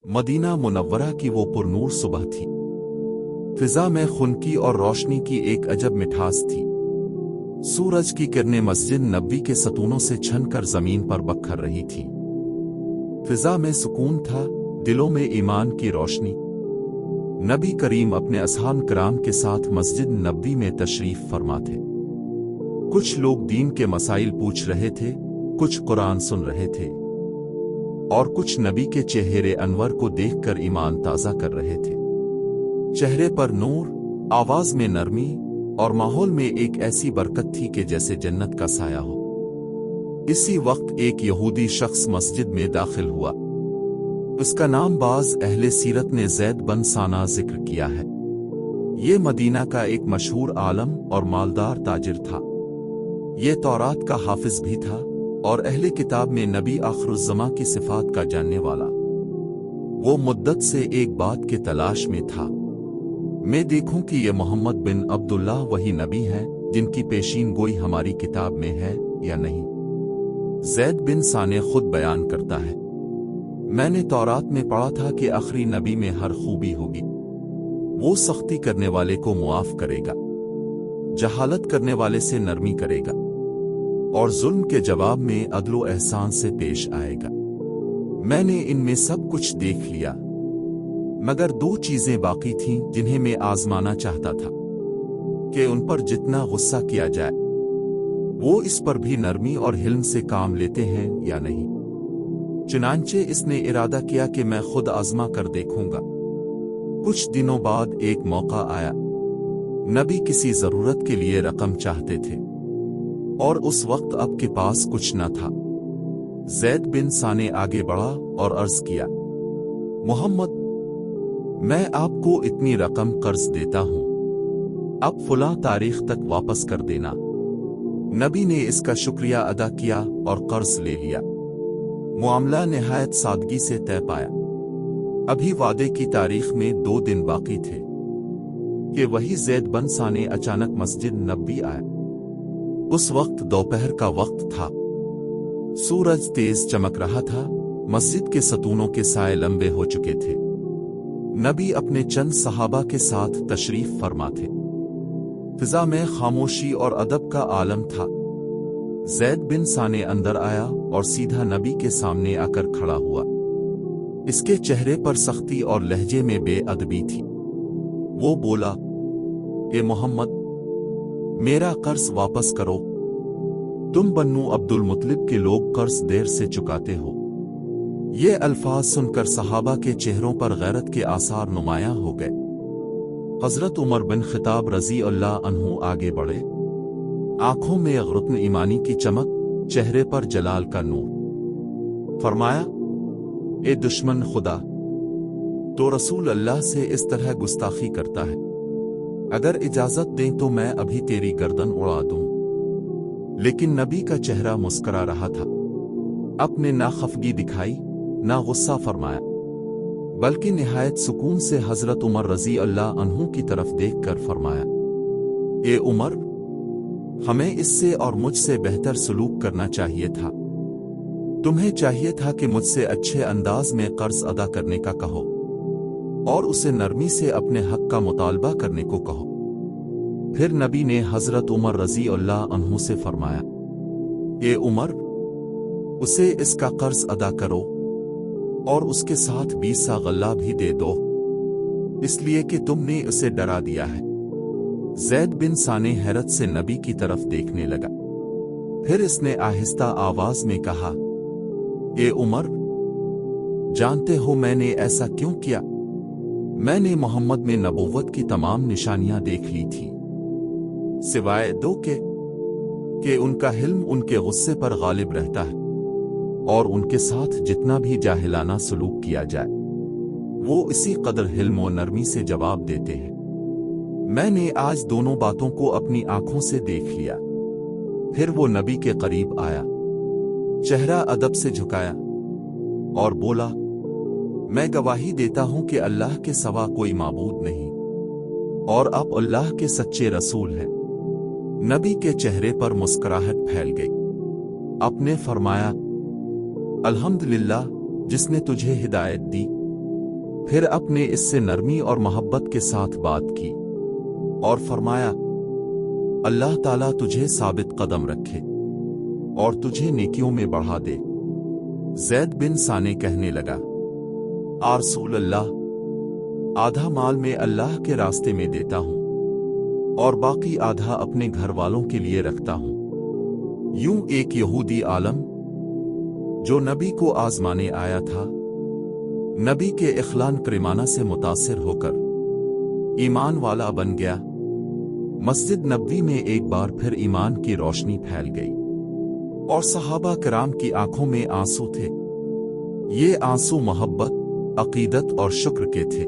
Medina Munawwara की वो पुरनूर सुबह थी। फिजा में खुनकी और रोशनी की एक अजब मिठास थी। सूरज की किरणें मस्जिद नबवी के सतूनों से छनकर जमीन पर बखर रही थी। फिजा में सुकून था, दिलों में ईमान की रोशनी। नबी करीम अपने असहाब किराम के साथ मस्जिद नबवी में तशरीफ फरमा थे। कुछ लोग दीन के मसाइल पूछ रहे थे, कुछ कुरान सुन रहे थे और कुछ नबी के चेहरे अनवर को देखकर ईमान ताज़ा कर रहे थे। चेहरे पर नूर, आवाज में नरमी और माहौल में एक ऐसी बरकत थी कि जैसे जन्नत का साया हो। इसी वक्त एक यहूदी शख्स मस्जिद में दाखिल हुआ। उसका नाम बाज अहले सीरत ने ज़ैद बन साना जिक्र किया है। ये मदीना का एक मशहूर आलम और मालदार ताजिर था। ये तौरात का हाफिज भी था और अहले किताब में नबी आखिरुज़्ज़मा की सिफात का जानने वाला। वो मुद्दत से एक बात के तलाश में था, मैं देखूं कि ये मोहम्मद बिन अब्दुल्लाह वही नबी है जिनकी पेशीन गोई हमारी किताब में है या नहीं। ज़ैद बिन साने खुद बयान करता है, मैंने तौरात में पढ़ा था कि आखिरी नबी में हर खूबी होगी। वो सख्ती करने वाले को मुआफ करेगा, जहालत करने वाले से नरमी करेगा और जुल्म के जवाब में अदलो एहसान से पेश आएगा। मैंने इनमें सब कुछ देख लिया, मगर दो चीजें बाकी थीं जिन्हें मैं आजमाना चाहता था कि उन पर जितना गुस्सा किया जाए वो इस पर भी नरमी और हिल्म से काम लेते हैं या नहीं। चुनांचे इसने इरादा किया कि मैं खुद आजमा कर देखूंगा। कुछ दिनों बाद एक मौका आया। नबी किसी जरूरत के लिए रकम चाहते थे और उस वक्त अब के पास कुछ न था। ज़ैद बिन साने आगे बढ़ा और अर्ज किया, मोहम्मद, मैं आपको इतनी रकम कर्ज देता हूं, अब फुला तारीख तक वापस कर देना। नबी ने इसका शुक्रिया अदा किया और कर्ज ले लिया। मामला निहायत सादगी से तय पाया। अभी वादे की तारीख में 2 दिन बाकी थे कि वही ज़ैद बिन साने अचानक मस्जिद नबवी आया। उस वक्त दोपहर का वक्त था। सूरज तेज चमक रहा था। मस्जिद के सतूनों के साए लंबे हो चुके थे। नबी अपने चंद सहाबा के साथ तशरीफ फरमा थे। फिजा में खामोशी और अदब का आलम था। ज़ैद बिन साने अंदर आया और सीधा नबी के सामने आकर खड़ा हुआ। इसके चेहरे पर सख्ती और लहजे में बेअदबी थी। वो बोला, ए मोहम्मद, मेरा कर्ज वापस करो। तुम बन्नू अब्दुल मुत्तलिब के लोग कर्ज देर से चुकाते हो। ये अल्फाज सुनकर सहाबा के चेहरों पर गैरत के आसार नुमायां हो गए। हजरत उमर बिन खिताब रज़ी अल्लाह अन्हु आगे बढ़े। आंखों में गुरुत्न ईमानी की चमक, चेहरे पर जलाल का नूर। फरमाया, ए दुश्मन खुदा, तो रसूल अल्लाह से इस तरह गुस्ताखी करता है। अगर इजाजत दें तो मैं अभी तेरी गर्दन उड़ा दूं। लेकिन नबी का चेहरा मुस्कुरा रहा था। अपने ना खफगी दिखाई, ना गुस्सा फरमाया, बल्कि निहायत सुकून से हजरत उमर रज़ी अल्लाह अन्हु की तरफ देखकर फरमाया, ए उमर, हमें इससे और मुझसे बेहतर सलूक करना चाहिए था। तुम्हें चाहिए था कि मुझसे अच्छे अंदाज में कर्ज अदा करने का कहो और उसे नरमी से अपने हक का मुतालबा करने को कहो। फिर नबी ने हजरत उमर रज़ी अल्लाह अन्हु से फरमाया, ए उमर, उसे इसका कर्ज अदा करो और उसके साथ 20 सा गल्ला भी दे दो, इसलिए कि तुमने उसे डरा दिया है। ज़ैद बिन साने हैरत से नबी की तरफ देखने लगा। फिर इसने आहिस्ता आवाज में कहा, ए उमर, जानते हो मैंने ऐसा क्यों किया? मैंने मोहम्मद में नबूवत की तमाम निशानियां देख ली थी, सिवाय दो के उनका हिल्म उनके गुस्से पर गालिब रहता है और उनके साथ जितना भी जाहिलाना सलूक किया जाए वो इसी कदर हिल्म और नरमी से जवाब देते हैं। मैंने आज दोनों बातों को अपनी आंखों से देख लिया। फिर वो नबी के करीब आया, चेहरा अदब से झुकाया और बोला, मैं गवाही देता हूं कि अल्लाह के सिवा कोई माबूद नहीं और आप अल्लाह के सच्चे रसूल हैं। नबी के चेहरे पर मुस्कुराहट फैल गई। आपने फरमाया, अल्हम्दुलिल्लाह, जिसने तुझे हिदायत दी پھر اپنے اس سے نرمی اور محبت کے ساتھ بات کی اور فرمایا، اللہ تعالیٰ تجھے ثابت قدم رکھے اور تجھے نیکیوں میں بڑھا دے۔ زید بن ثانے کہنے لگا، رسول اللہ، آدھا مال میں اللہ کے راستے میں دیتا ہوں اور باقی آدھا اپنے گھر والوں کے لیے رکھتا ہوں۔ یوں ایک یہودی عالم جو نبی کو آزمانے آیا تھا، نبی کے اخلاق کریمانہ سے متاثر ہو کر ایمان والا بن گیا۔ مسجد نبوی میں ایک بار پھر ایمان کی روشنی پھیل گئی اور صحابہ کرام کی آنکھوں میں آنسو تھے۔ یہ آنسو محبت، عقیدت اور شکر کے تھے۔